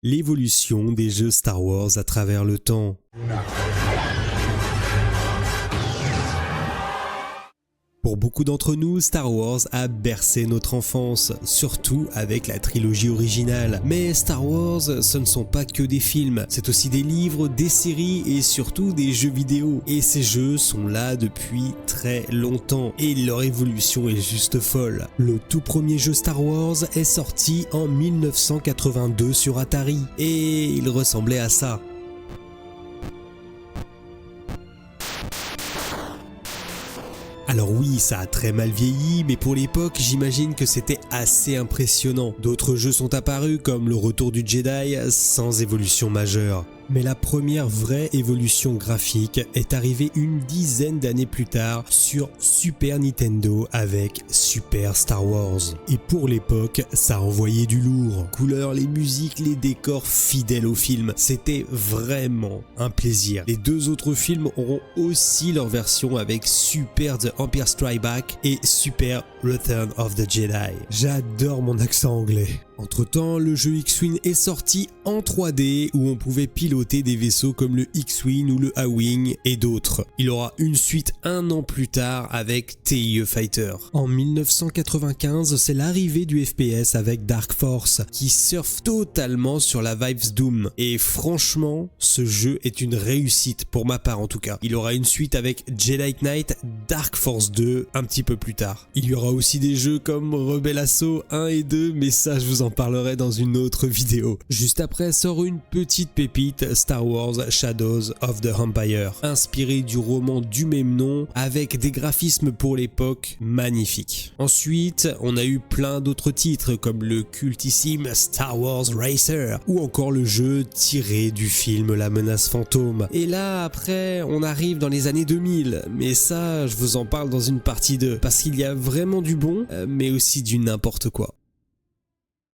l'évolution des jeux Star Wars à travers le temps. Pour beaucoup d'entre nous, Star Wars a bercé notre enfance, surtout avec la trilogie originale. Mais Star Wars, ce ne sont pas que des films, c'est aussi des livres, des séries et surtout des jeux vidéo. Et ces jeux sont là depuis très longtemps et leur évolution est juste folle. Le tout premier jeu Star Wars est sorti en 1982 sur Atari et il ressemblait à ça. Alors oui, ça a très mal vieilli, mais pour l'époque, j'imagine que c'était assez impressionnant. D'autres jeux sont apparus comme le Retour du Jedi sans évolution majeure. Mais la première vraie évolution graphique est arrivée une dizaine d'années plus tard sur Super Nintendo avec Super Star Wars. Et pour l'époque, ça envoyait du lourd. Couleurs, les musiques, les décors fidèles au film. C'était vraiment un plaisir. Les deux autres films auront aussi leur version avec Super The Empire Strikes Back et Super Return of the Jedi. J'adore mon accent anglais. Entre-temps, le jeu X-Wing est sorti en 3D où on pouvait piloter des vaisseaux comme le X-Wing ou le A-Wing et d'autres. Il aura une suite un an plus tard avec TIE Fighter. En 1995, c'est l'arrivée du FPS avec Dark Force qui surfe totalement sur la vibes Doom. Et franchement, ce jeu est une réussite pour ma part en tout cas. Il aura une suite avec Jedi Knight Dark Force 2 un petit peu plus tard. Il y aura aussi des jeux comme Rebel Assault 1 et 2, mais ça je vous en parlerai dans une autre vidéo. Juste après sort une petite pépite, Star Wars Shadows of the Empire, inspiré du roman du même nom avec des graphismes pour l'époque magnifiques. Ensuite, on a eu plein d'autres titres comme le cultissime Star Wars Racer ou encore le jeu tiré du film La Menace Fantôme. Et là après, on arrive dans les années 2000, mais ça je vous en parle dans une partie 2 parce qu'il y a vraiment du bon mais aussi du n'importe quoi.